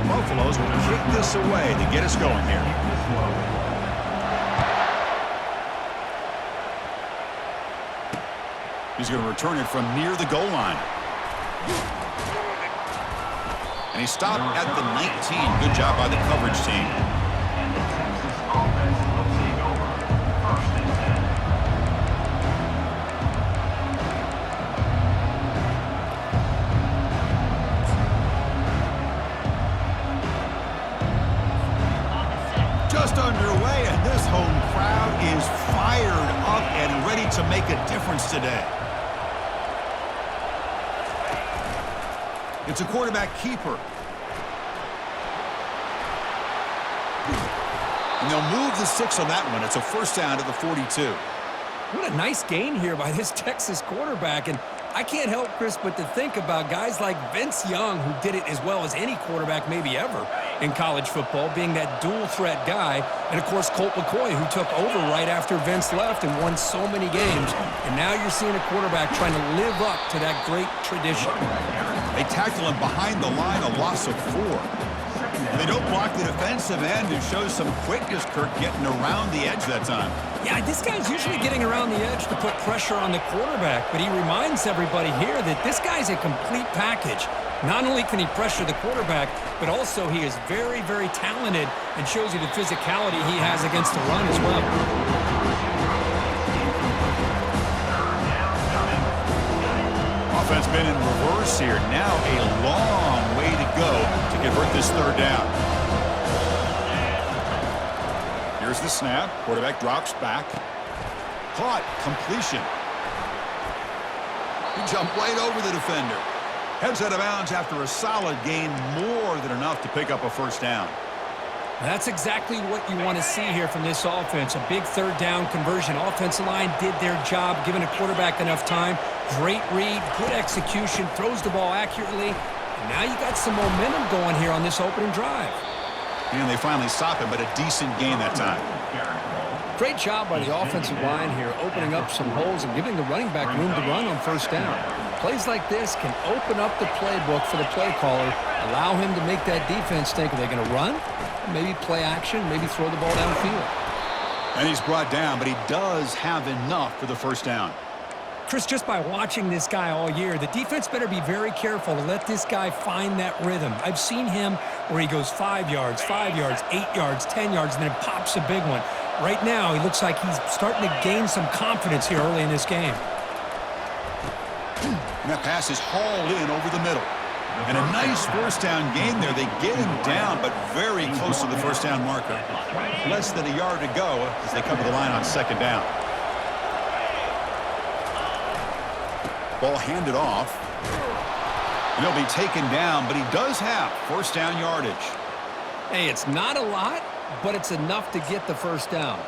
Buffaloes will kick this away to get us going here. He's going to return it from near the goal line. And he stopped at the 19. Good job by the coverage team. Just underway, and this home crowd is fired up and ready to make a difference today. It's a quarterback keeper. And they'll move the 6 on that one. It's a first down to the 42. What a nice gain here by this Texas quarterback. And I can't help, Chris, but to think about guys like Vince Young, who did it as well as any quarterback maybe ever in college football, being that dual-threat guy. And, of course, Colt McCoy, who took over right after Vince left and won so many games. And now you're seeing a quarterback trying to live up to that great tradition. They tackle him behind the line, a loss of 4. They don't block the defensive end, who shows some quickness, Kirk, getting around the edge that time. Yeah, this guy's usually getting around the edge to put pressure on the quarterback, but he reminds everybody here that this guy's a complete package. Not only can he pressure the quarterback, but also he is very, very talented and shows you the physicality he has against the run as well. Offense been in reverse here. Now a long way to go to convert this third down. Here's the snap. Quarterback drops back. Caught. Completion. He jumped right over the defender. Heads out of bounds after a solid gain, more than enough to pick up a first down. That's exactly what you want to see here from this offense. A big third down conversion. Offensive line did their job, giving a quarterback enough time. Great read, good execution, throws the ball accurately. And now you got some momentum going here on this opening drive. And they finally stop him, but a decent gain that time. Great job by the offensive line here, opening up some holes and giving the running back room to run on first down. Plays like this can open up the playbook for the play caller, allow him to make that defense think, are they going to run? Maybe play action, maybe throw the ball downfield. And he's brought down, but he does have enough for the first down. Chris, just by watching this guy all year, the defense better be very careful to let this guy find that rhythm. I've seen him where he goes 5 yards, 5 yards, 8 yards, 10 yards, and then pops a big one. Right now, he looks like he's starting to gain some confidence here early in this game. And that pass is hauled in over the middle. And a nice first down gain there. They get him down, but very close to the first down marker. Less than a yard to go as they come to the line on second down. Ball handed off. And he'll be taken down, but he does have first down yardage. Hey, it's not a lot, but it's enough to get the first down.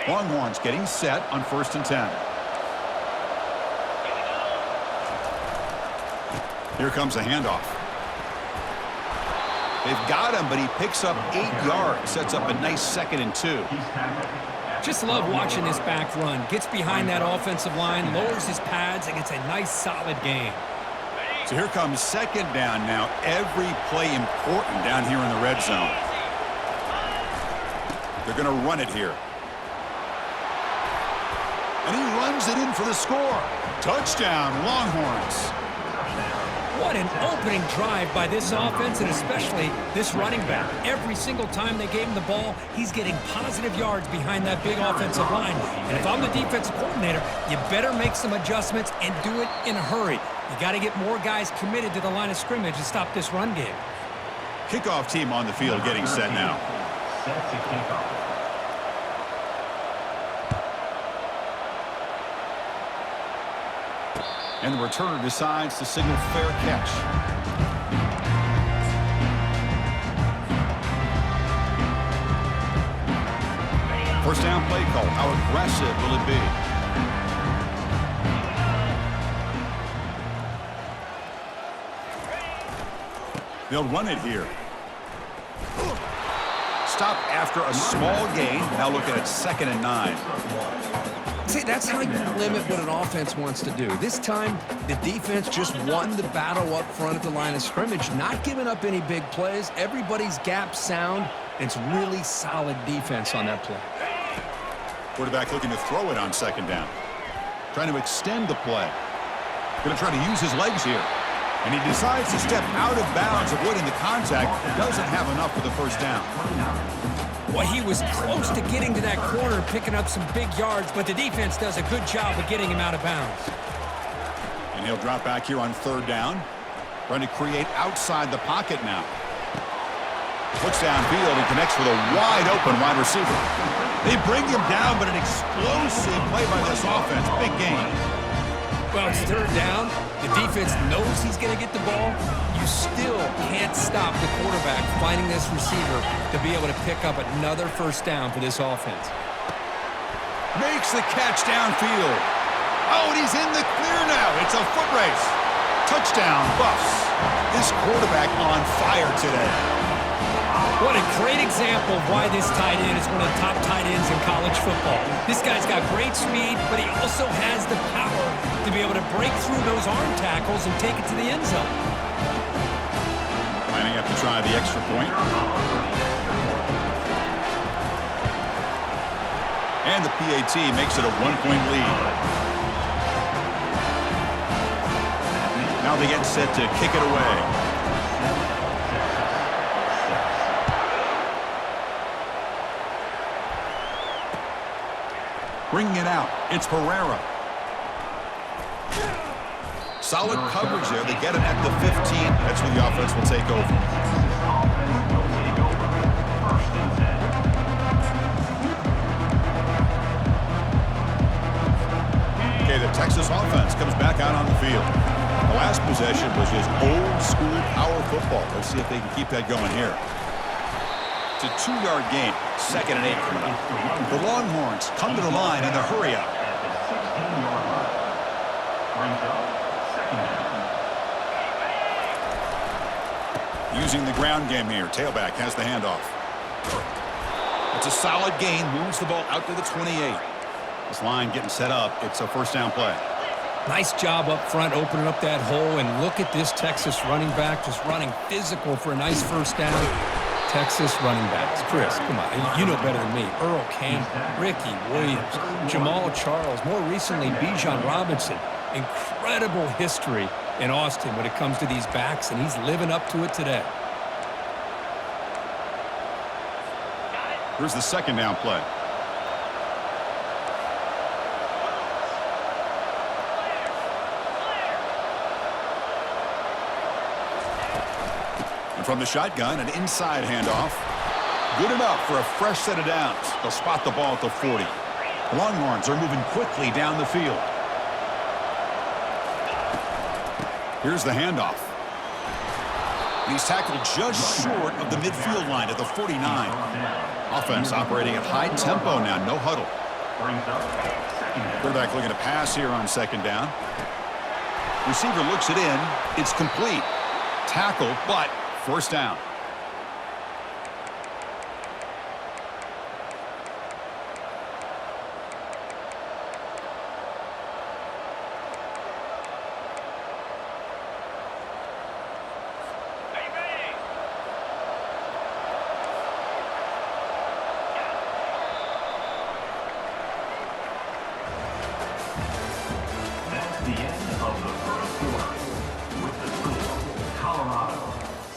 Longhorns getting set on 1st and 10. Here comes a handoff. They've got him, but he picks up 8 yards. Sets up a nice 2nd and 2. Just love watching this back run. Gets behind that offensive line, lowers his pads, and gets a nice solid gain. So here comes second down now. Every play important down here in the red zone. They're going to run it here. And he runs it in for the score. Touchdown, Longhorns. What an opening drive by this offense, and especially this running back. Every single time they gave him the ball, he's getting positive yards behind that big offensive line. And if I'm the defensive coordinator, you better make some adjustments and do it in a hurry. You got to get more guys committed to the line of scrimmage to stop this run game. Kickoff team on the field getting set now. Set to kickoff. And the returner decides to signal fair catch. First down play call. How aggressive will it be? They'll run it here. stop after a small gain. Now looking at 2nd and 9. See, that's how you limit what an offense wants to do. This time, the defense just won the battle up front at the line of scrimmage, not giving up any big plays. Everybody's gap sound. It's really solid defense on that play. Quarterback looking to throw it on 2nd down. Trying to extend the play. Going to try to use his legs here. And he decides to step out of bounds, avoiding the contact. Doesn't have enough for the first down. Well, he was close to getting to that corner, picking up some big yards, but the defense does a good job of getting him out of bounds. And he'll drop back here on 3rd down. Trying to create outside the pocket now. Looks downfield and connects with a wide-open wide receiver. They bring him down, but an explosive play by this offense. Big game. Well, it's 3rd down. The defense knows he's going to get the ball. You still can't stop the quarterback finding this receiver to be able to pick up another first down for this offense. Makes the catch downfield. Oh, and he's in the clear now. It's a foot race. Touchdown, Buffs. This quarterback on fire today. What a great example of why this tight end is one of the top tight ends in college football. This guy's got great speed, but he also has the power to be able to break through those arm tackles and take it to the end zone. Lining up to try the extra point. And the PAT makes it a 1-point lead. Now they get set to kick it away. Bringing it out, it's Herrera. Solid coverage there. They get him at the 15. That's where the offense will take over. Okay, the Texas offense comes back out on the field. The last possession was just old-school power football. Let's see if they can keep that going here. It's a 2-yard gain. 2nd and 8 coming up. The Longhorns come to the line in the hurry up. Using the ground game here. Tailback has the handoff. It's a solid gain. Moves the ball out to the 28. This line getting set up. It's a first down play. Nice job up front, opening up that hole, and look at this Texas running back just running physical for a nice first down. Texas running backs. Chris, come on. You know better than me. Earl Campbell, Ricky Williams, Jamal Charles, more recently Bijan Robinson. Incredible history in Austin when it comes to these backs, and he's living up to it today. Here's the 2nd down play. And from the shotgun, an inside handoff. Good enough for a fresh set of downs. They'll spot the ball at the 40. The Longhorns are moving quickly down the field. Here's the handoff. And he's tackled just short of the midfield line at the 49. Offense operating at high tempo now, no huddle. Quarterback looking to pass here on 2nd down. Receiver looks it in. It's complete. Tackle, but first down. The end of the first quarter. With the score, Colorado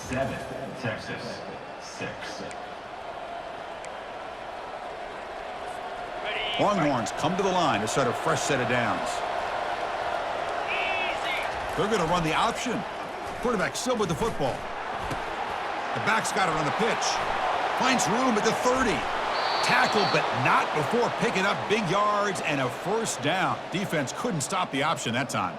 7, Texas 6. Longhorns come to the line to set a fresh set of downs. They're going to run the option. Quarterback still with the football. The back's got it on the pitch. Finds room at the 30. Tackle, but not before picking up big yards and a first down. Defense couldn't stop the option that time.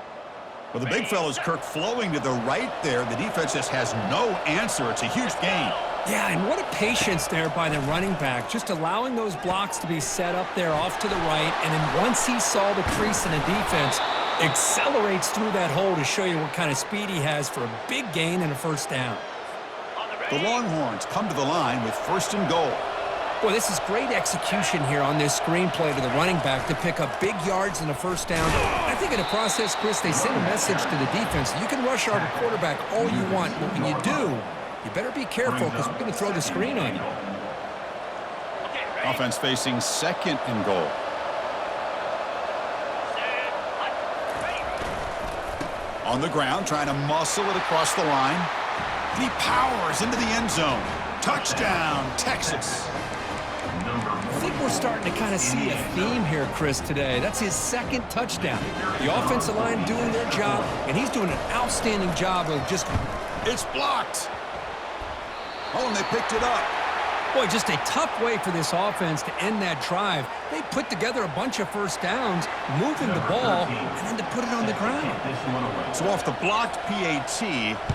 Well, the big fella's Kirk flowing to the right there. The defense just has no answer. It's a huge gain. Yeah, and what a patience there by the running back, just allowing those blocks to be set up there off to the right, and then once he saw the crease in the defense, accelerates through that hole to show you what kind of speed he has for a big gain and a first down. The Longhorns come to the line with 1st and goal. Boy, this is great execution here on this screenplay to the running back to pick up big yards and a first down. I think in the process, Chris, they send a message to the defense. You can rush our quarterback all you want, but when you do, you better be careful because we're going to throw the screen on you. Offense facing 2nd and goal. On the ground, trying to muscle it across the line. And he powers into the end zone. Touchdown, Texas. I think we're starting to kind of see a theme here, Chris, today. That's his 2nd touchdown. The offensive line doing their job, and he's doing an outstanding job of just... It's blocked. Oh, and they picked it up. Boy, just a tough way for this offense to end that drive. They put together a bunch of first downs, moving the ball, and then to put it on the ground. So off the blocked PAT,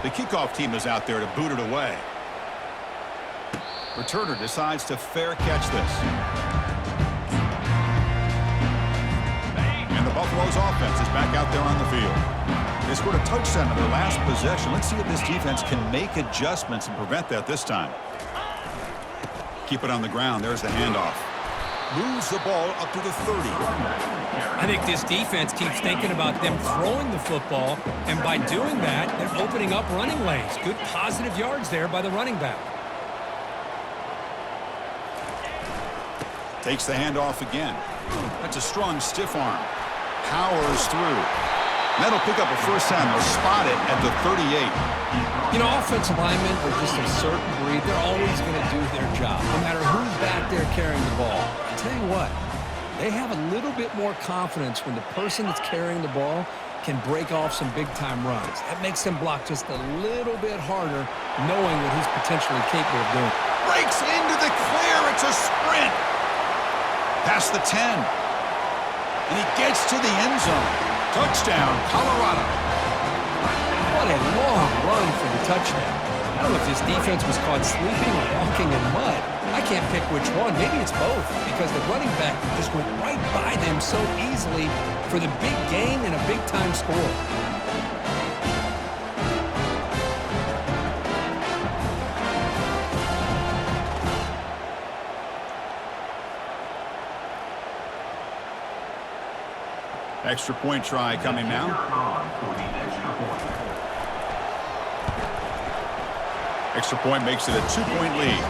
the kickoff team is out there to boot it away. Returner decides to fair catch this. And the Buffalo's offense is back out there on the field. They scored a touchdown in their last possession. Let's see if this defense can make adjustments and prevent that this time. Keep it on the ground. There's the handoff. Moves the ball up to the 30. I think this defense keeps thinking about them throwing the football, and by doing that, they're opening up running lanes. Good positive yards there by the running back. Takes the handoff again. That's a strong stiff arm. Powers through. That'll pick up a first down. They'll spot it at the 38. You know, offensive linemen are just a certain breed. They're always going to do their job, no matter who's back there carrying the ball. I'll tell you what, they have a little bit more confidence when the person that's carrying the ball can break off some big-time runs. That makes them block just a little bit harder, knowing what he's potentially capable of doing. Breaks into the clear. It's a sprint. Past the 10. And he gets to the end zone. Touchdown, Colorado. What a long run for the touchdown. I don't know if this defense was caught sleeping or walking in mud. I can't pick which one. Maybe it's both, because the running back just went right by them so easily for the big gain and a big-time score. Extra point try coming now. Extra point makes it a 2-point lead.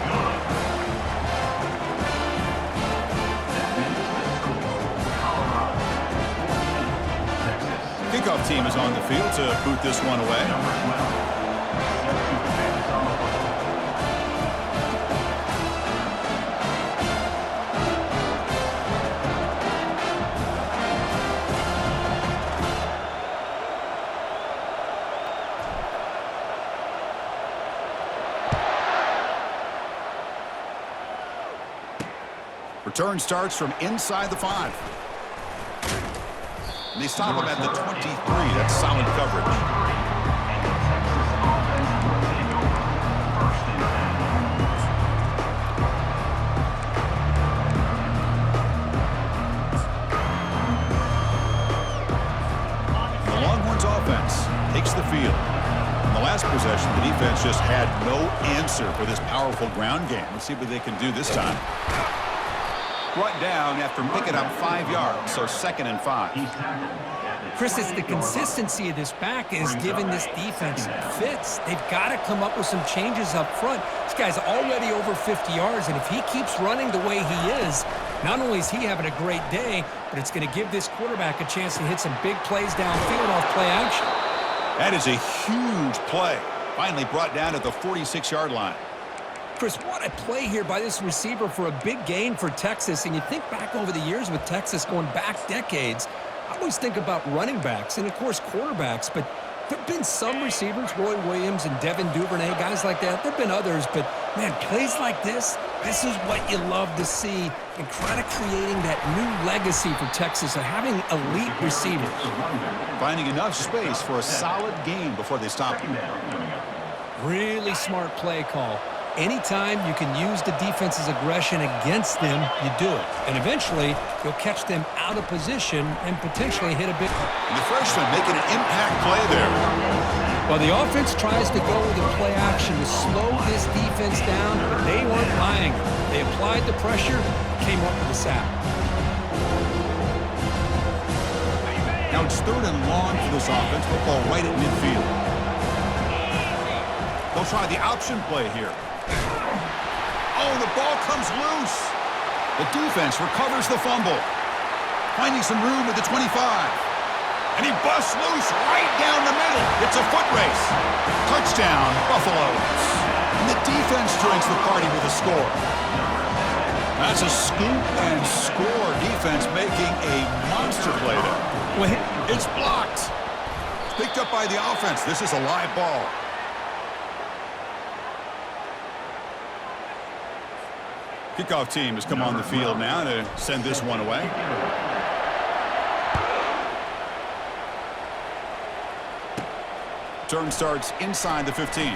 Kickoff team is on the field to boot this one away. Return starts from inside the 5. And they stop him at the 23. That's solid coverage. The Longhorns offense takes the field. In the last possession, the defense just had no answer for this powerful ground game. Let's see what they can do this time. Brought down after picking up 5 yards, so 2nd and 5. Chris, it's the consistency of this back is giving this defense fits. They've got to come up with some changes up front. This guy's already over 50 yards, and if he keeps running the way he is, not only is he having a great day, but it's going to give this quarterback a chance to hit some big plays downfield off play action. That is a huge play. Finally brought down at the 46-yard line. Chris, what a play here by this receiver for a big gain for Texas. And you think back over the years with Texas going back decades, I always think about running backs and, of course, quarterbacks. But there have been some receivers, Roy Williams and Devin Duvernay, guys like that. There have been others. But, man, plays like this is what you love to see and kind of creating that new legacy for Texas of having elite receivers. Finding enough space for a solid gain before they stop him. Really smart play call. Anytime you can use the defense's aggression against them, you do it. And eventually, you'll catch them out of position and potentially hit a big... And the freshman making an impact play there. Well, the offense tries to go with the play action to slow this defense down, but they weren't buying it. They applied the pressure, came up with a sack. Now it's 3rd and long for this offense. Football right at midfield. They'll try the option play here. Oh, the ball comes loose. The defense recovers the fumble. Finding some room at the 25. And he busts loose right down the middle. It's a foot race. Touchdown, Buffaloes. And the defense joins the party with a score. That's a scoop and score. Defense making a monster play there. It's blocked. It's picked up by the offense. This is a live ball. Kickoff team has come on the field now to send this one away. Turn starts inside the 15.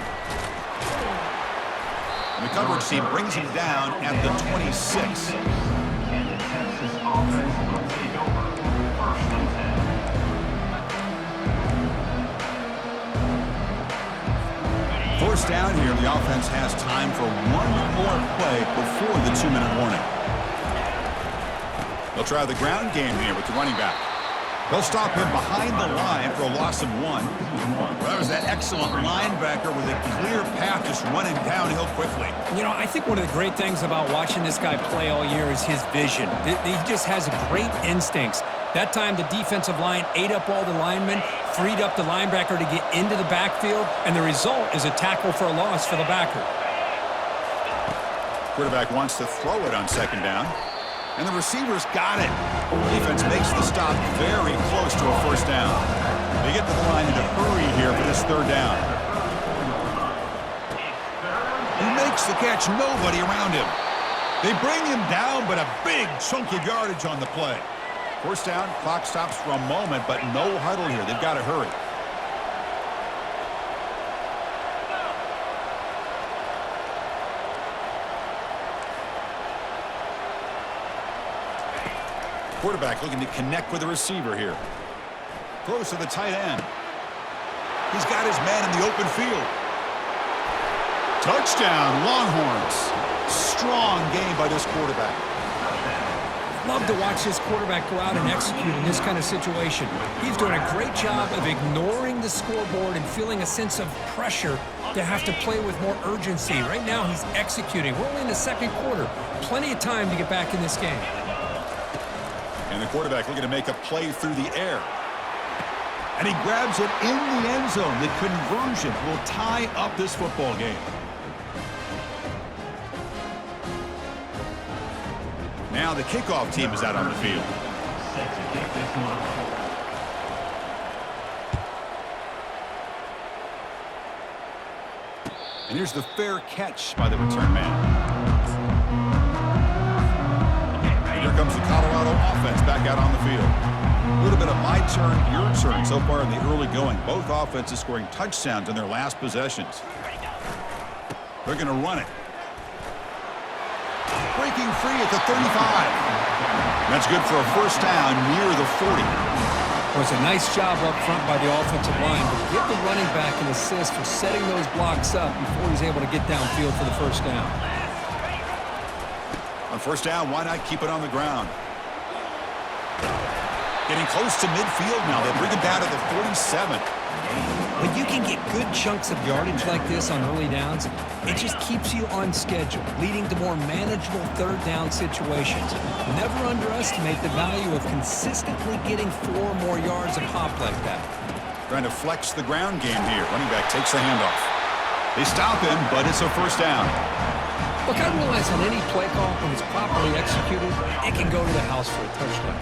And the coverage team brings him down at the 26. Can the Texas offense will take over 1st and 10? First down here, the offense has time for one more play before the 2-minute warning. They'll try the ground game here with the running back. They'll stop him behind the line for a loss of 1. Well, that was that excellent linebacker with a clear path just running downhill quickly. You know, I think one of the great things about watching this guy play all year is his vision. He just has great instincts. That time, the defensive line ate up all the linemen, freed up the linebacker to get into the backfield, and the result is a tackle for a loss for the backer. Quarterback wants to throw it on 2nd down, and the receivers got it. Defense makes the stop very close to a 1st down. They get to the line in a hurry here for this 3rd down. He makes the catch, nobody around him. They bring him down, but a big chunk of yardage on the play. 1st down, clock stops for a moment, but no huddle here. They've got to hurry. Quarterback looking to connect with the receiver here. Throws to the tight end. He's got his man in the open field. Touchdown, Longhorns. Strong game by this quarterback. Love to watch this quarterback go out and execute in this kind of situation. He's doing a great job of ignoring the scoreboard and feeling a sense of pressure to have to play with more urgency. Right now, he's executing. We're only in the 2nd quarter. Plenty of time to get back in this game. And the quarterback looking to make a play through the air. And he grabs it in the end zone. The conversion will tie up this football game. Now the kickoff team is out on the field. Set to kick this one off. And here's the fair catch by the return man. And here comes the Colorado offense back out on the field. A little bit of my turn, your turn so far in the early going. Both offenses scoring touchdowns in their last possessions. They're going to run it. Breaking free at the 35. That's good for a 1st down near the 40. It was a nice job up front by the offensive line, but give the running back an assist for setting those blocks up before he's able to get downfield for the 1st down. On 1st down, why not keep it on the ground? Getting close to midfield now. They bring him down to the 47. When you can get good chunks of yardage like this on early downs, it just keeps you on schedule, leading to more manageable 3rd down situations. Never underestimate the value of consistently getting 4 more yards a pop like that. Trying to flex the ground game here. Running back takes the handoff. They stop him, but it's a 1st down. Look, I realize on any play call, when it's properly executed, it can go to the house for a touchdown.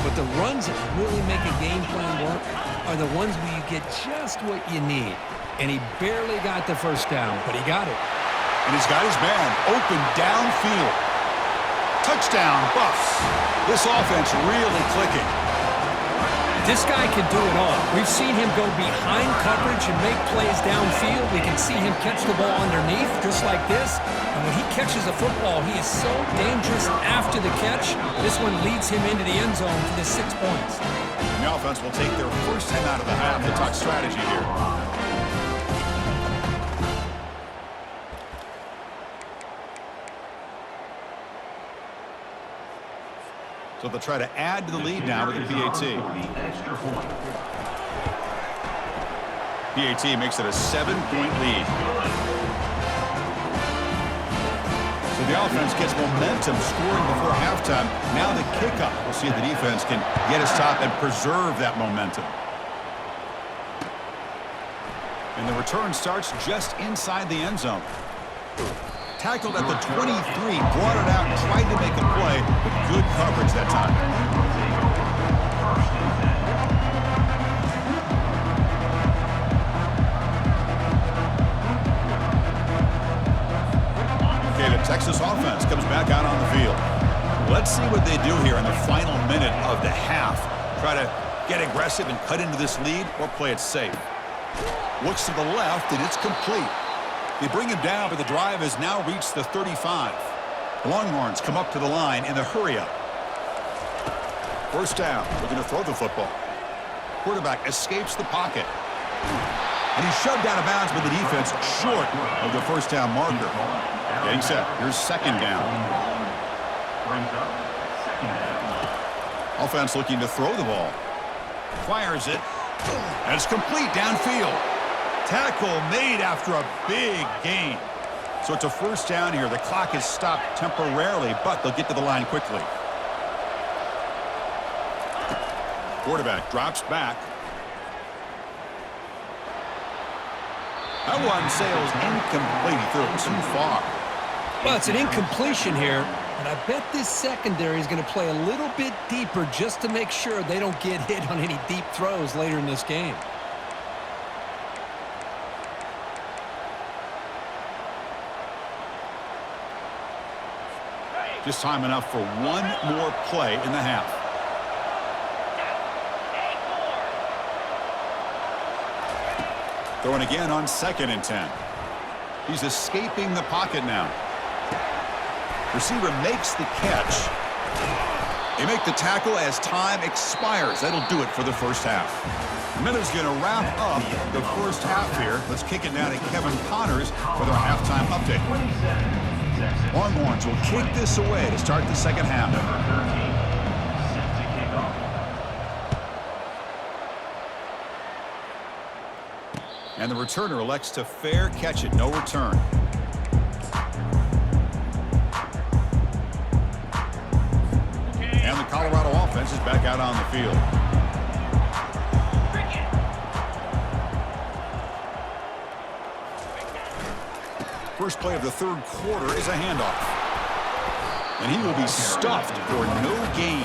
But the runs that really make a game plan work are the ones where you get just what you need. And he barely got the 1st down, but he got it. And he's got his man open downfield. Touchdown, Buffs. This offense really clicking. This guy can do it all. We've seen him go behind coverage and make plays downfield. We can see him catch the ball underneath, just like this. And when he catches a football, he is so dangerous after the catch. This one leads him into the end zone for the 6 points. The offense will take their 1st time out of the half to talk strategy here. So they'll try to add to the lead now with a PAT. The extra point. PAT makes it a 7-point lead. So the offense gets momentum scoring before halftime. Now the kickoff. We'll see if the defense can get his top and preserve that momentum. And the return starts just inside the end zone. Tackled at the 23, brought it out, tried to make a play, but good coverage that time. Okay, the Texas offense comes back out on the field. Let's see what they do here in the final minute of the half. Try to get aggressive and cut into this lead or play it safe. Looks to the left, and it's complete. They bring him down, but the drive has now reached the 35. Longhorns come up to the line in the hurry-up. First down, looking to throw the football. Quarterback escapes the pocket. And he's shoved out of bounds by the defense short of the first down marker. Getting set. Here's second down. Offense looking to throw the ball. Fires it. And it's complete downfield. Tackle made after a big gain. So it's a first down here. The clock is stopped temporarily, but they'll get to the line quickly. Quarterback drops back. That one sails incomplete. He threw it too far. Well, it's an incompletion here, and I bet this secondary is going to play a little bit deeper just to make sure they don't get hit on any deep throws later in this game. Just time enough for one more play in the half. Throwing again on 2nd and 10. He's escaping the pocket now. Receiver makes the catch. They make the tackle as time expires. That'll do it for the first half. Miller's going to wrap up the first half here. Let's kick it now to Kevin Connors with our halftime update. Longhorns will kick this away to start the second half. And the returner elects to fair catch it. No return. And the Colorado offense is back out on the field. First play of the third quarter is a handoff. And he will be stuffed for no gain.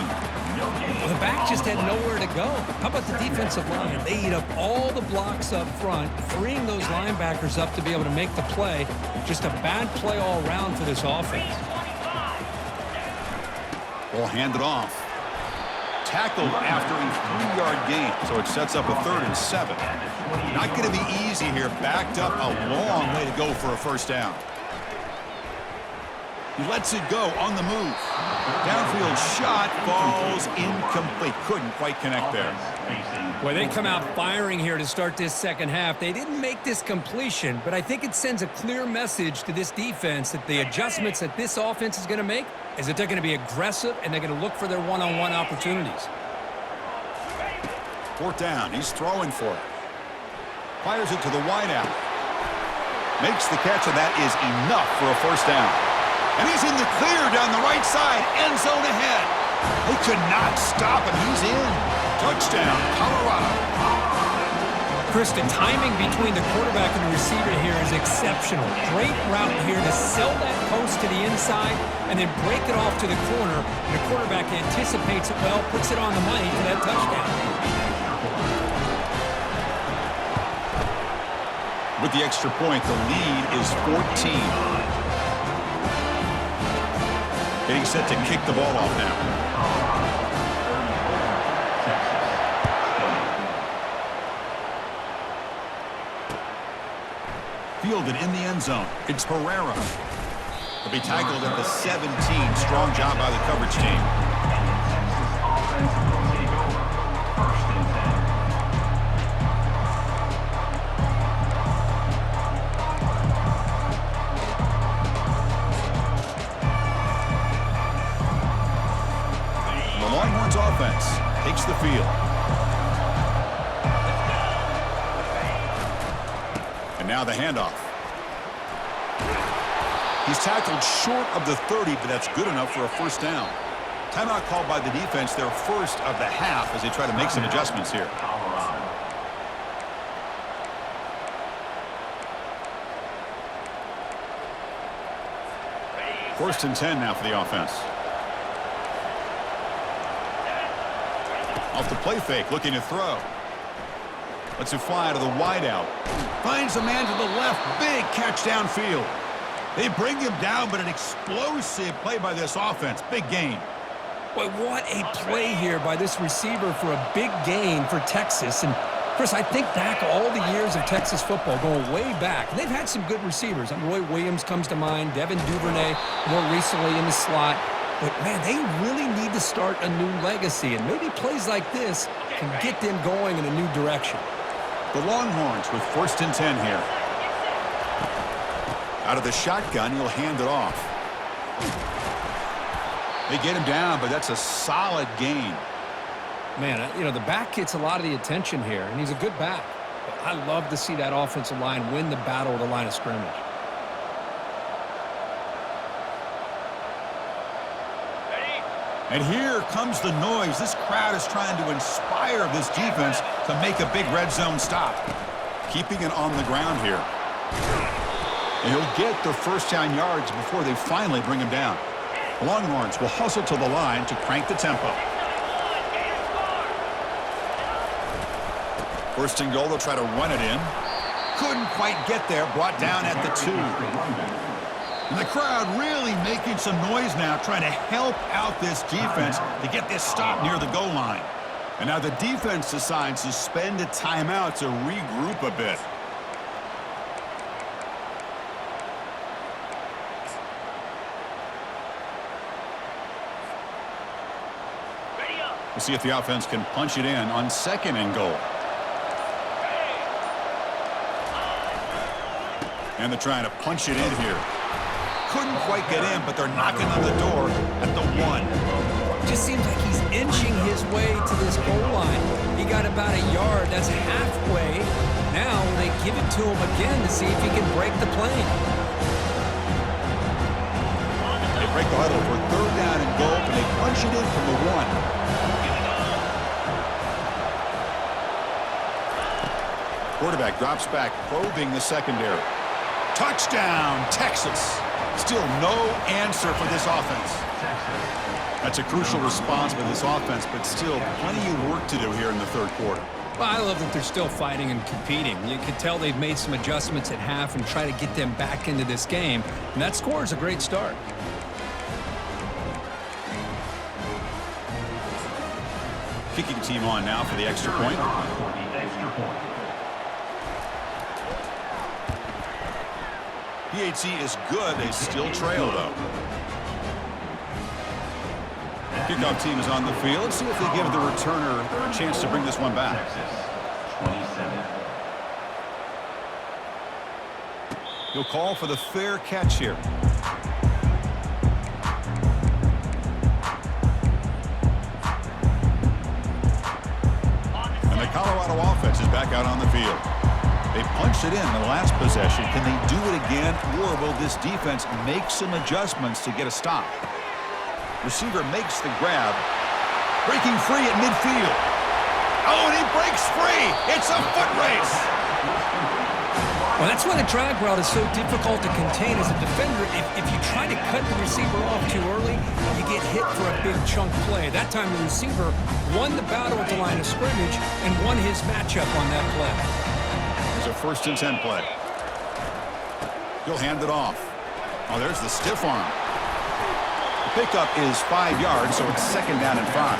Well, the back just had nowhere to go. How about the defensive line? They eat up all the blocks up front, freeing those linebackers up to be able to make the play. Just a bad play all around for this offense. Ball handed off. Tackled after a 3-yard gain, so it sets up a 3rd and 7. Not going to be easy here. Backed up a long way to go for a first down. He lets it go on the move. Downfield shot falls incomplete. Couldn't quite connect there. Well, they come out firing here to start this second half. They didn't make this completion, but I think it sends a clear message to this defense that the adjustments that this offense is going to make is that they're going to be aggressive and they're going to look for their one-on-one opportunities. 4th down. He's throwing for it. Fires it to the wideout. Makes the catch, and that is enough for a first down. And he's in the clear down the right side. End zone ahead. They could not stop him. He's in. Touchdown, Colorado. Chris, the timing between the quarterback and the receiver here is exceptional. Great route here to sell that post to the inside and then break it off to the corner. And the quarterback anticipates it well, puts it on the money for that touchdown. With the extra point, the lead is 14. Getting set to kick the ball off now. Fielded in the end zone. It's Pereira. He'll be tackled at the 17. Strong job by the coverage team. Longhorns offense takes the field. And now the handoff. He's tackled short of the 30, but that's good enough for a first down. Timeout called by the defense, their first of the half, as they try to make some adjustments here. First and 10 now for the offense. Off the play fake, looking to throw. Lets it fly to the wideout. Finds a man to the left. Big catch downfield. They bring him down, but an explosive play by this offense. Big gain. Boy, what a play here by this receiver for a big gain for Texas. And, Chris, I think back all the years of Texas football, going way back. And they've had some good receivers. Roy Williams comes to mind, Devin Duvernay more recently in the slot. But, man, they really need to start a new legacy. And maybe plays like this can get them going in a new direction. The Longhorns with first and 10 here. Out of the shotgun, he'll hand it off. They get him down, but that's a solid gain. Man, the back gets a lot of the attention here, and he's a good back. But I love to see that offensive line win the battle at the line of scrimmage. And here comes the noise. This crowd is trying to inspire this defense to make a big red zone stop. Keeping it on the ground here. And he'll get the first down yards before they finally bring him down. The Longhorns will hustle to the line to crank the tempo. First and goal, they'll try to run it in. Couldn't quite get there, brought down at the 2. And the crowd really making some noise now, trying to help out this defense to get this stop near the goal line. And now the defense decides to spend a timeout to regroup a bit. We'll see if the offense can punch it in on second and goal. And they're trying to punch it in here. Couldn't quite get in, but they're knocking on the door at the 1. Just seems like he's inching his way to this goal line. He got about a yard. That's halfway. Now they give it to him again to see if he can break the plane. They break the huddle for third down and goal, and they punch it in from the 1. Quarterback drops back, probing the secondary. Touchdown, Texas. Still no answer for this offense. That's a crucial response for this offense, but still plenty of work to do here in the third quarter. Well, I love that they're still fighting and competing. You can tell they've made some adjustments at half and try to get them back into this game. And that score is a great start. Kicking team on now for the extra point. PHC is good. They still trail, though. Kickoff team is on the field. Let's see if they give the returner a chance to bring this one back. 27. He'll call for the fair catch here. And the Colorado offense is back out on the field. They punched it in the last possession. Can they do it again, or will this defense make some adjustments to get a stop? Receiver makes the grab. Breaking free at midfield. Oh, and he breaks free. It's a foot race. Well, that's why the drag route is so difficult to contain as a defender. If you try to cut the receiver off too early, you get hit for a big chunk play. That time the receiver won the battle at the line of scrimmage and won his matchup on that play. There's a first and 10 play. He'll hand it off. Oh, there's the stiff arm. The pickup is 5 yards, so it's second down and 5.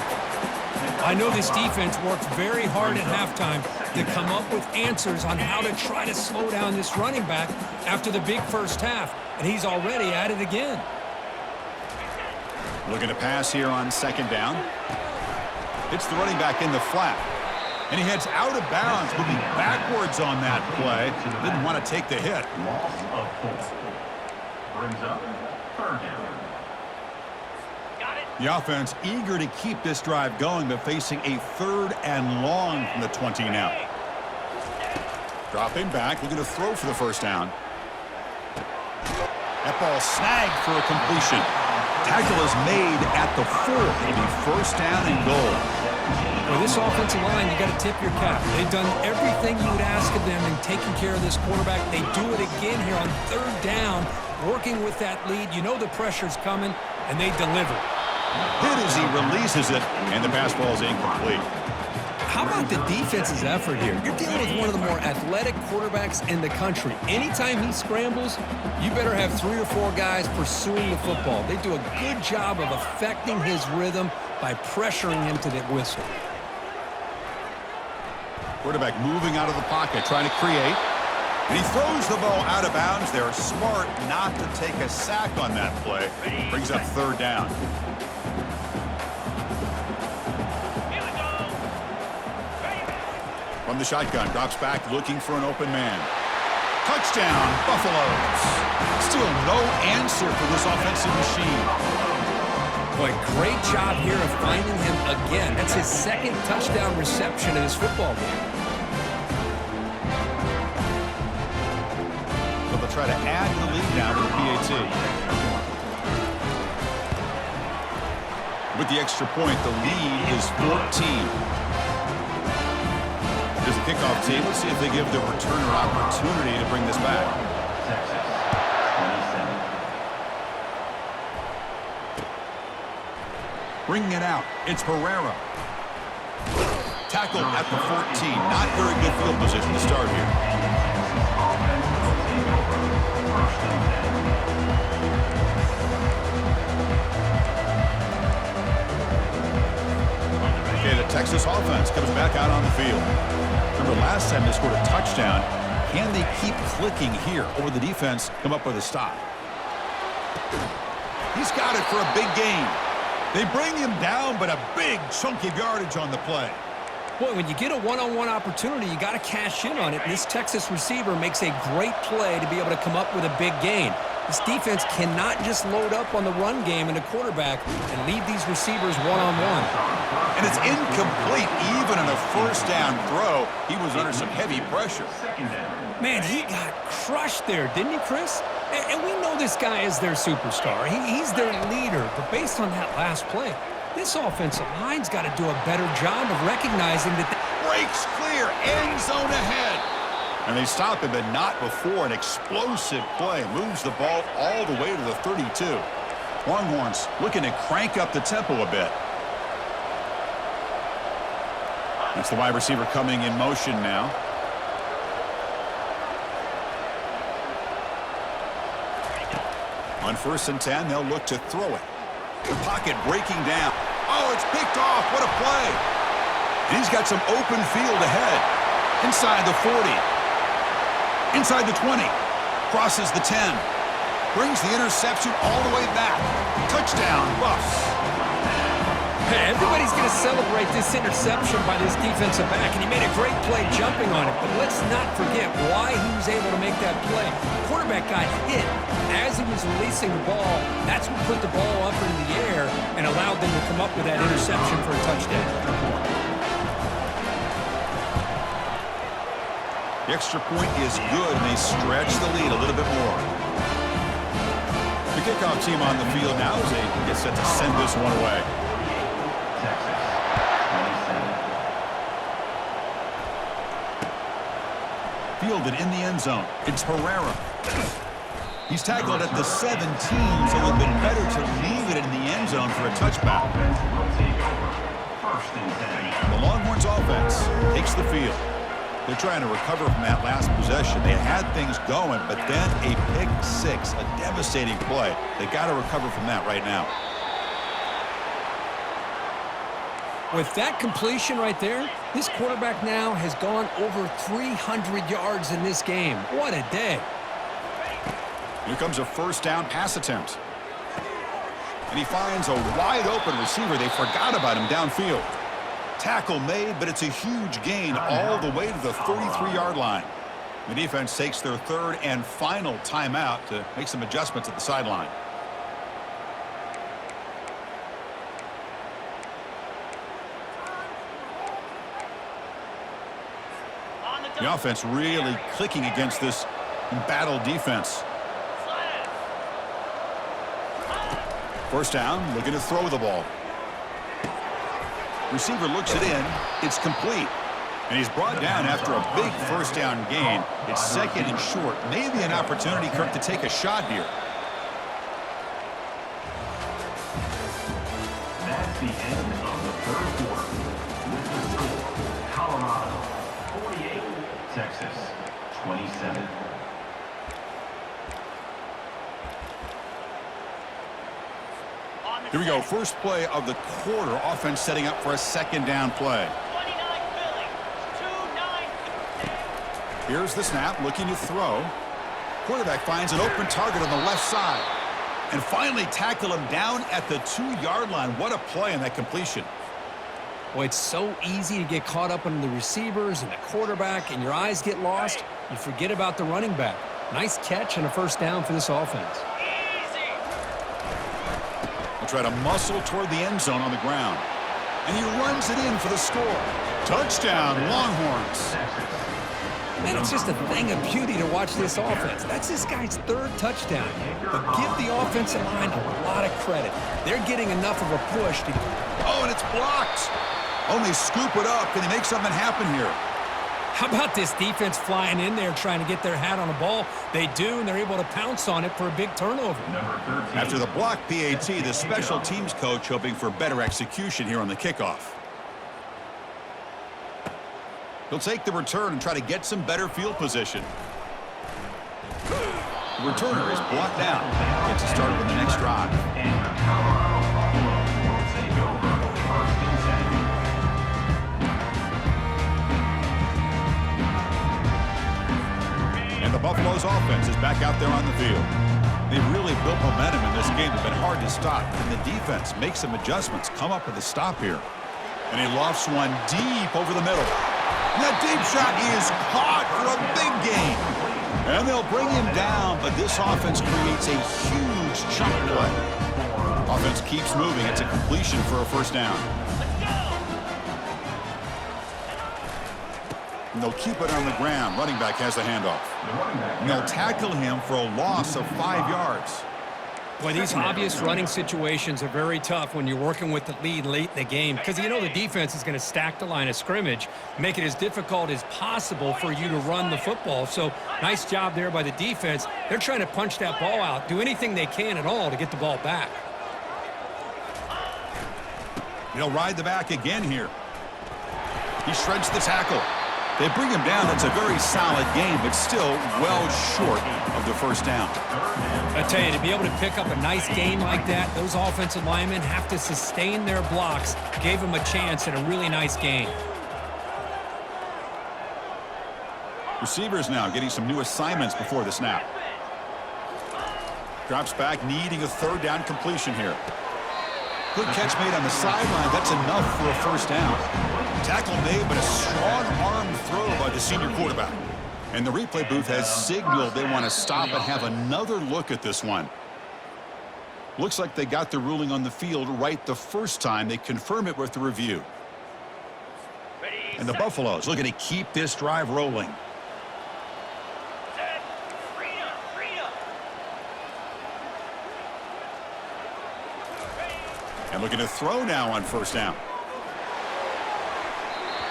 I know this defense worked very hard at halftime to come up with answers on how to try to slow down this running back after the big first half, and he's already at it again. Looking to pass here on second down. Hits the running back in the flat. And he heads out of bounds, moving backwards on that play. Didn't want to take the hit. Loss of 4. Brings up third down. Got it. The offense eager to keep this drive going, but facing a 3rd and long from the 20 now. Dropping back, looking to throw for the first down. That ball snagged for a completion. Tackle is made at the 4. It'll be first down and goal. With this offensive line, you got to tip your cap. They've done everything you would ask of them in taking care of this quarterback. They do it again here on 3rd down, working with that lead. You know the pressure's coming, and they deliver. Hit as he releases it, and the pass ball is incomplete. How about the defense's effort here? You're dealing with one of the more athletic quarterbacks in the country. Anytime he scrambles, you better have 3 or 4 guys pursuing the football. They do a good job of affecting his rhythm by pressuring him to that whistle. Quarterback moving out of the pocket, trying to create. And he throws the ball out of bounds. They're smart not to take a sack on that play. Brings up 3rd down. From the shotgun, drops back, looking for an open man. Touchdown, Buffaloes. Still no answer for this offensive machine. Boy, great job here of finding him again. That's his 2nd touchdown reception in his football game. So they'll try to add the lead now to the PAT. With the extra point, the lead is 14. There's a kickoff team. Let's see if they give the returner opportunity to bring this back. Texas, 27. Bringing it out. It's Herrera. Tackled at the 14. Not very good field position to start here. Okay, the Texas offense comes back out on the field. Remember, last time they scored a touchdown. Can they keep clicking here? Or the defense come up with a stop? He's got it for a big gain. They bring him down, but a big chunk of yardage on the play. Boy, when you get a one-on-one opportunity, you got to cash in on it. And this Texas receiver makes a great play to be able to come up with a big gain. This defense cannot just load up on the run game and the quarterback and leave these receivers one-on-one. And it's incomplete. Even on a first down throw, he was under some heavy pressure. Man, he got crushed there, didn't he, Chris? And we know this guy is their superstar. He's their leader. But based on that last play, this offensive line's got to do a better job of recognizing that. Breaks clear. End zone ahead. And they stop him, but not before an explosive play. Moves the ball all the way to the 32. Longhorns looking to crank up the tempo a bit. That's the wide receiver coming in motion now. On 1st and 10, they'll look to throw it. The pocket breaking down. Oh, it's picked off. What a play. And he's got some open field ahead. Inside the 40. Inside the 20. Crosses the 10. Brings the interception all the way back. Touchdown, Buffs. Hey, everybody's going to celebrate this interception by this defensive back, and he made a great play jumping on it. But let's not forget why he was able to make that play. The quarterback got hit as he was releasing the ball. That's what put the ball up into the air and allowed them to come up with that interception for a touchdown. The extra point is good, and they stretch the lead a little bit more. The kickoff team on the field now as they get set to send this one away. Texas, 27. Fielded in the end zone. It's Herrera. He's tackled at the 17, so it would have been better to leave it in the end zone for a touchback. Offense will take over. 1st and 10. The Longhorns offense takes the field. They're trying to recover from that last possession. They had things going, but then a pick 6, a devastating play. They got to recover from that right now. With that completion right there, this quarterback now has gone over 300 yards in this game. What a day. Here comes a first down pass attempt. And he finds a wide open receiver. They forgot about him downfield. Tackle made, but it's a huge gain all the way to the 33-yard line. The defense takes their 3rd and final timeout to make some adjustments at the sideline. The offense really clicking against this embattled defense. First down, looking to throw the ball. Receiver looks it in. It's complete. And he's brought down after a big first down gain. It's second and short. Maybe an opportunity, Kirk, to take a shot here. That's the end of the third quarter. With the score, Colorado 48, Texas 27. Here we go. First play of the quarter. Offense setting up for a second down play. Here's the snap, looking to throw. Quarterback finds an open target on the left side. And finally tackle him down at the 2-yard line. What a play on that completion. Boy, it's so easy to get caught up in the receivers and the quarterback, and your eyes get lost. You forget about the running back. Nice catch and a first down for this offense. He'll try to muscle toward the end zone on the ground. And he runs it in for the score. Touchdown, Longhorns. Man, it's just a thing of beauty to watch this offense. That's this guy's third touchdown. But give the offensive line a lot of credit. They're getting enough of a push to... Oh, and it's blocked. Only scoop it up. Can they make something happen here? How about this defense flying in there trying to get their hat on the ball? They do, and they're able to pounce on it for a big turnover. After the block PAT, the special teams coach hoping for better execution here on the kickoff. He'll take the return and try to get some better field position. The returner is blocked down. Gets to start with the next drive. And the Buffalo's offense is back out there on the field. They've really built momentum in this game. It's been hard to stop. And the defense makes some adjustments, come up with a stop here. And he lofts one deep over the middle. And that deep shot is caught for a big gain. And they'll bring him down, but this offense creates a huge chunk play. Offense keeps moving. It's a completion for a first down. And they'll keep it on the ground. Running back has the handoff. And they'll tackle him for a loss of 5 yards. Boy, these obvious running situations are very tough when you're working with the lead late in the game because you know the defense is going to stack the line of scrimmage, make it as difficult as possible for you to run the football. So nice job there by the defense. They're trying to punch that ball out, do anything they can at all to get the ball back. He'll ride the back again here. He shreds the tackle. They bring him down. It's a very solid game, but still well short of the first down. I tell you, to be able to pick up a nice game like that, those offensive linemen have to sustain their blocks. Gave them a chance at a really nice game. Receivers now getting some new assignments before the snap. Drops back, needing a third down completion here. Good catch made on the sideline. That's enough for a first down. Tackle made, but a strong arm throw by the senior quarterback. And the replay booth has signaled they want to stop and have another look at this one. Looks like they got the ruling on the field right the first time. They confirm it with the review. And the Buffaloes looking to keep this drive rolling. And looking to throw now on first down.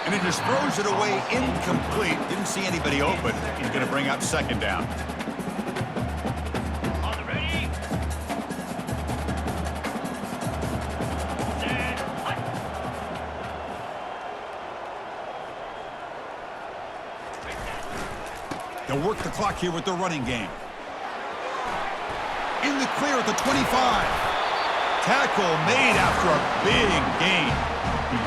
And he just throws it away incomplete. Didn't see anybody open. He's going to bring up second down. On the ready. Set. They'll work the clock here with the running game. In the clear at the 25. Tackle made after a big gain.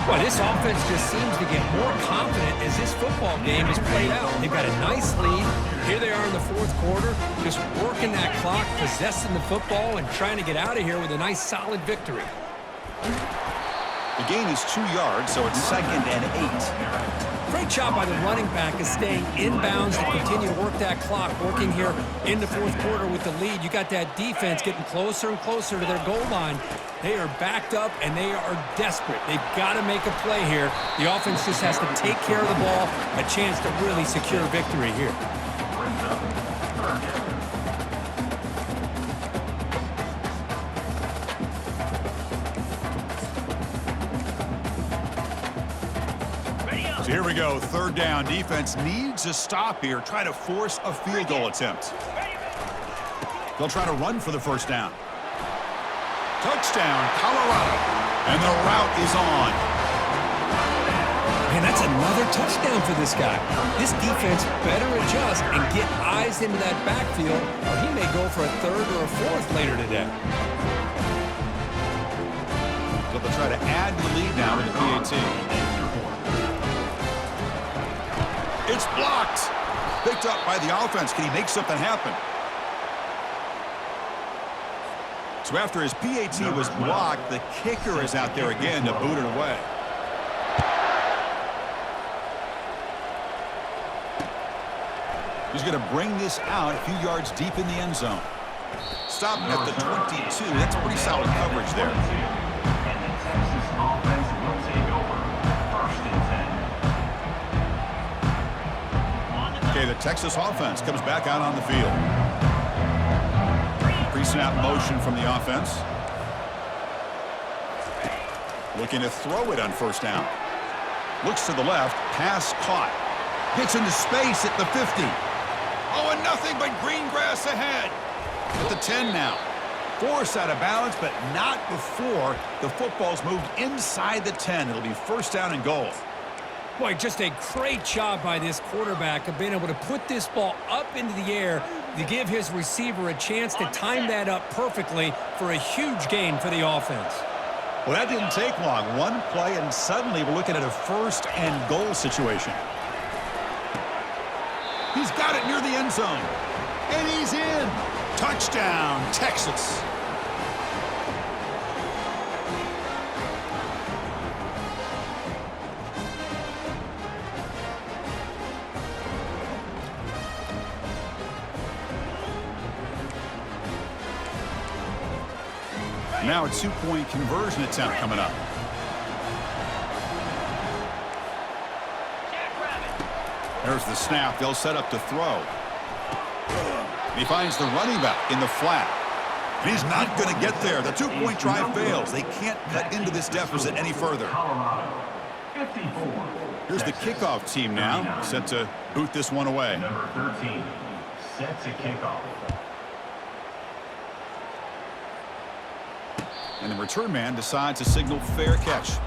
Well, this offense just seems to get more confident as this football game is played out. They've got a nice lead. Here they are in the fourth quarter, just working that clock, possessing the football, and trying to get out of here with a nice, solid victory. The gain is 2 yards, so it's 2nd and 8. Great job by the running back is staying inbounds to continue to work that clock, working here in the fourth quarter with the lead. You got that defense getting closer and closer to their goal line. They are backed up, and they are desperate. They've got to make a play here. The offense just has to take care of the ball, a chance to really secure victory here. So here we go, third down. Defense needs a stop here. Try to force a field goal attempt. They'll try to run for the first down. Touchdown, Colorado. And the route is on. Man, that's another touchdown for this guy. This defense better adjust and get eyes into that backfield, or he may go for a third or a fourth later today. So they'll try to add to the lead now with the PAT. It's blocked. Picked up by the offense. Can he make something happen? So after his PAT was blocked, the kicker is out there again to boot it away. He's going to bring this out a few yards deep in the end zone. Stopping at the 22. That's pretty solid coverage there. And the Texas offense will take over. First and 10. Okay, the Texas offense comes back out on the field. Pre-snap motion from the offense. Looking to throw it on first down. Looks to the left. Pass caught. Gets into space at the 50. Oh, and nothing but green grass ahead. At the 10 now. Forced out of bounds, but not before the football's moved inside the 10. It'll be first down and goal. Boy, just a great job by this quarterback of being able to put this ball up into the air to give his receiver a chance to time that up perfectly for a huge gain for the offense. Well, that didn't take long. One play, and suddenly we're looking at a first and goal situation. He's got it near the end zone. And he's in. Touchdown, Texas. Now a two-point conversion attempt coming up. There's the snap. They'll set up to throw. He finds the running back in the flat. And he's not going to get there. The two-point try fails. They can't cut into this deficit any further. Colorado, 54. Here's the kickoff team now, set to boot this one away. Number 13, set to kickoff. And the return man decides to signal fair catch.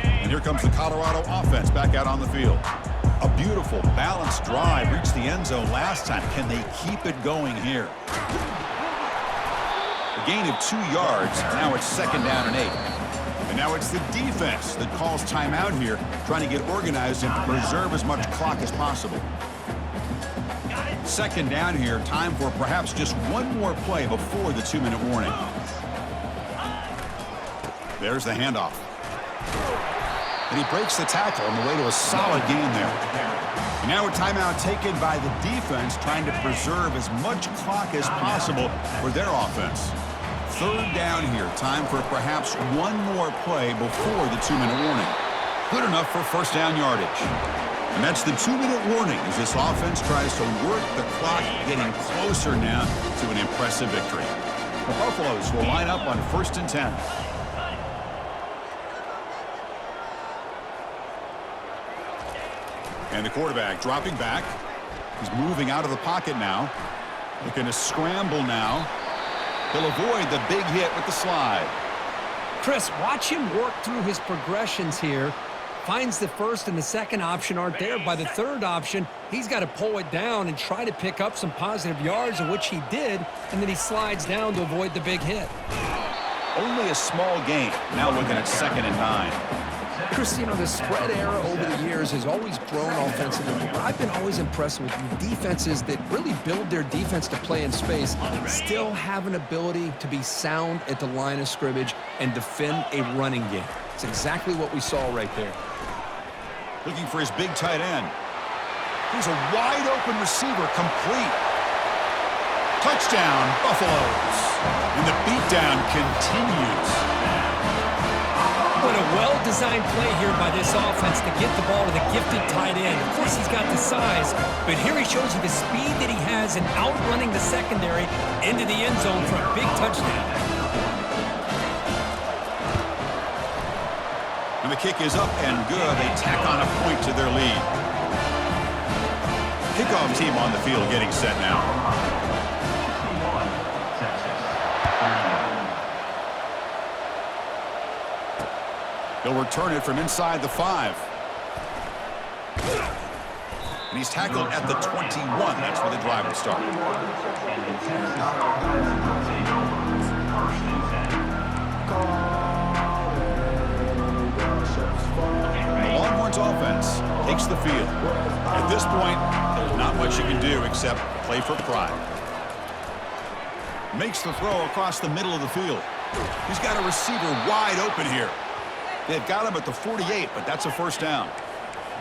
And here comes the Colorado offense back out on the field. A beautiful, balanced drive reached the end zone last time. Can they keep it going here? A gain of 2 yards. Now it's second down and 8. And now it's the defense that calls timeout here, trying to get organized and preserve as much clock as possible. Second down here, time for perhaps just one more play before the 2-minute warning. There's the handoff. And he breaks the tackle on the way to a solid gain there. And now a timeout taken by the defense, trying to preserve as much clock as possible for their offense. Third down here, time for perhaps one more play before the 2-minute warning. Good enough for first down yardage. And that's the 2-minute warning as this offense tries to work the clock, getting closer now to an impressive victory. The Buffaloes will line up on first and 10. And the quarterback dropping back. He's moving out of the pocket now. Looking to scramble now. He'll avoid the big hit with the slide. Chris, watch him work through his progressions here. Finds the first and the second option aren't there. By the third option, he's got to pull it down and try to pick up some positive yards, of which he did, and then he slides down to avoid the big hit. Only a small gain. Now looking at second and 9. Chris, the spread era over the years has always grown offensively, but I've been always impressed with defenses that really build their defense to play in space, still have an ability to be sound at the line of scrimmage and defend a running game. It's exactly what we saw right there. Looking for his big tight end. Here's a wide-open receiver, complete. Touchdown, Buffaloes. And the beatdown continues. What a well-designed play here by this offense to get the ball to the gifted tight end. Of course, he's got the size, but here he shows you the speed that he has in outrunning the secondary into the end zone for a big touchdown. And the kick is up and good. They tack on a point to their lead. Kickoff team on the field getting set now. He'll return it from inside the 5. And he's tackled at the 21. That's where the drive will start. The Longhorns offense takes the field. At this point, there's not much you can do except play for pride. Makes the throw across the middle of the field. He's got a receiver wide open here. They've got him at the 48, but that's a first down.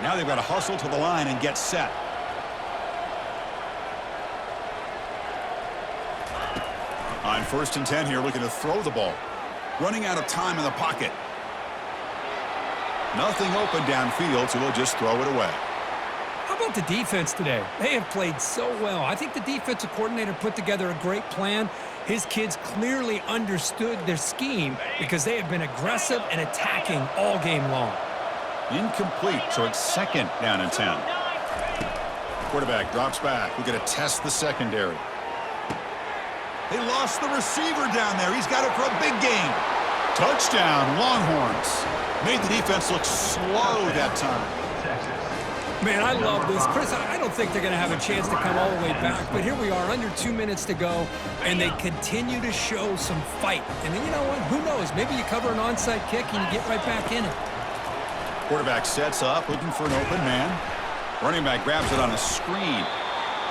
Now they've got to hustle to the line and get set. On 1st and 10 here, looking to throw the ball. Running out of time in the pocket. Nothing open downfield, so he'll just throw it away. How about the defense today? They have played so well. I think the defensive coordinator put together a great plan. His kids clearly understood their scheme because they have been aggressive and attacking all game long. Incomplete, so it's 2nd down and 10. Quarterback drops back. We're going to test the secondary. They lost the receiver down there. He's got it for a big gain. Touchdown, Longhorns. Made the defense look slow that time. Man, I love this. Chris, I don't think they're going to have a chance to come all the way back, but here we are, under 2 minutes to go, and they continue to show some fight. And then, you know what? Who knows? Maybe you cover an onside kick and you get right back in it. Quarterback sets up, looking for an open man. Running back grabs it on a screen.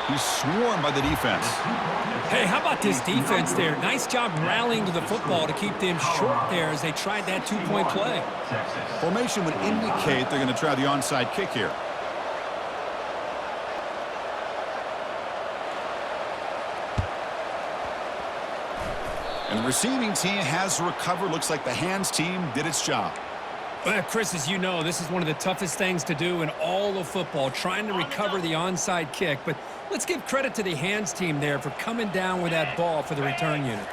He's swarmed by the defense. Hey, how about this defense there? Nice job rallying to the football to keep them short there as they tried that two-point play. Formation would indicate they're going to try the onside kick here. And the receiving team has recovered. Looks like the hands team did its job. Well, Chris, as you know, this is one of the toughest things to do in all of football, trying to recover the onside kick. But let's give credit to the hands team there for coming down with that ball for the return unit.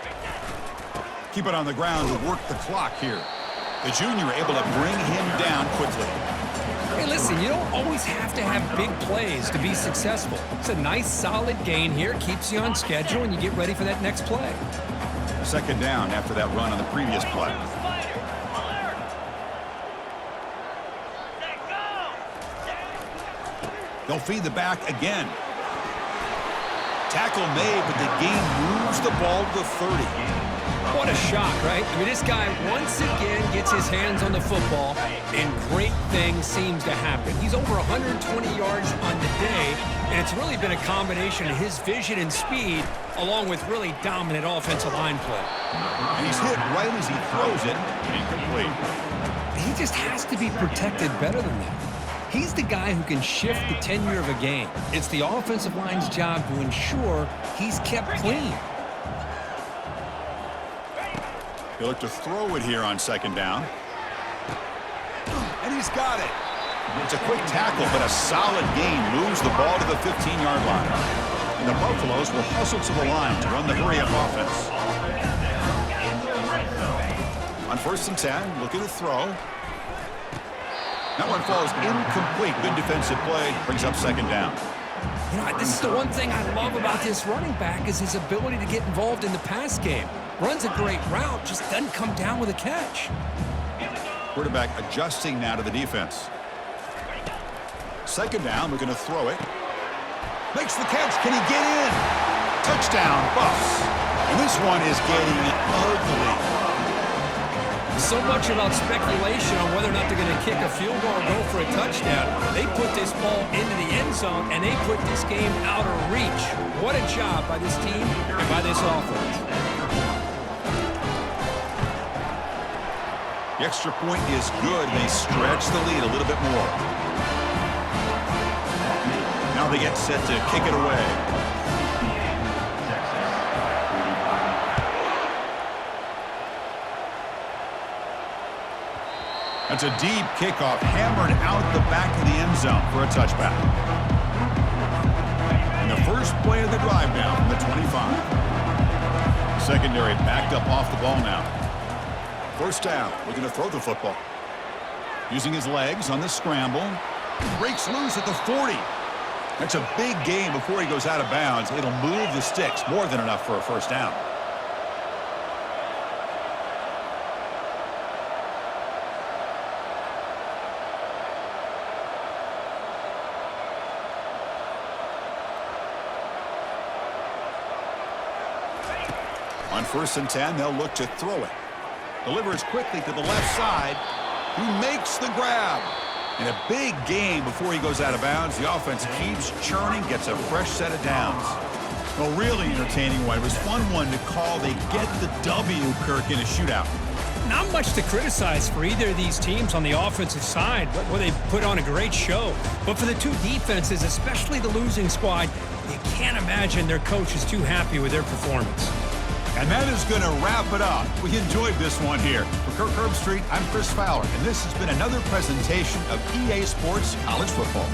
Keep it on the ground to work the clock here. The junior able to bring him down quickly. Hey, listen, you don't always have to have big plays to be successful. It's a nice, solid gain here. Keeps you on schedule, and you get ready for that next play. 2nd down after that run on the previous play. They'll feed the back again. Tackle made, but the gain moves the ball to the 30. What a shock, right? I mean, this guy once again gets his hands on the football, and great things seems to happen. He's over 120 yards on the day, and it's really been a combination of his vision and speed, along with really dominant offensive line play. And he's hit right as he throws it. Incomplete. He just has to be protected better than that. He's the guy who can shift the tenure of a game. It's the offensive line's job to ensure he's kept clean. He'll look to throw it here on 2nd down. And he's got it. It's a quick tackle, but a solid gain moves the ball to the 15-yard line. And the Buffaloes will hustle to the line to run the hurry-up offense. On 1st and 10, looking to throw. That one falls incomplete. Good defensive play. Brings up 2nd down. You know, this is the one thing I love about this running back is his ability to get involved in the pass game. Runs a great route, just doesn't come down with a catch. Quarterback adjusting now to the defense. 2nd down, we're going to throw it. Makes the catch. Can he get in? Touchdown, Buffs. And this one is getting ugly. So much about speculation on whether or not they're going to kick a field goal or go for a touchdown. They put this ball into the end zone, and they put this game out of reach. What a job by this team and by this offense. The extra point is good, and they stretch the lead a little bit more. Now they get set to kick it away. That's a deep kickoff, hammered out the back of the end zone for a touchback. And the first play of the drive now from the 25. Secondary backed up off the ball now. First down, we're going to throw the football. Using his legs on the scramble. Breaks loose at the 40. That's a big gain before he goes out of bounds. It'll move the sticks, more than enough for a first down. On 1st and 10, they'll look to throw it. Delivers quickly to the left side. He makes the grab. And a big gain before he goes out of bounds. The offense keeps churning, gets a fresh set of downs. Well, really entertaining one. It was fun one to call. They get the W, Kirk, in a shootout. Not much to criticize for either of these teams on the offensive side, where they put on a great show. But for the two defenses, especially the losing squad, you can't imagine their coach is too happy with their performance. And that is going to wrap it up. We enjoyed this one here. For Kirk Herbstreit, I'm Chris Fowler, and this has been another presentation of EA Sports College Football.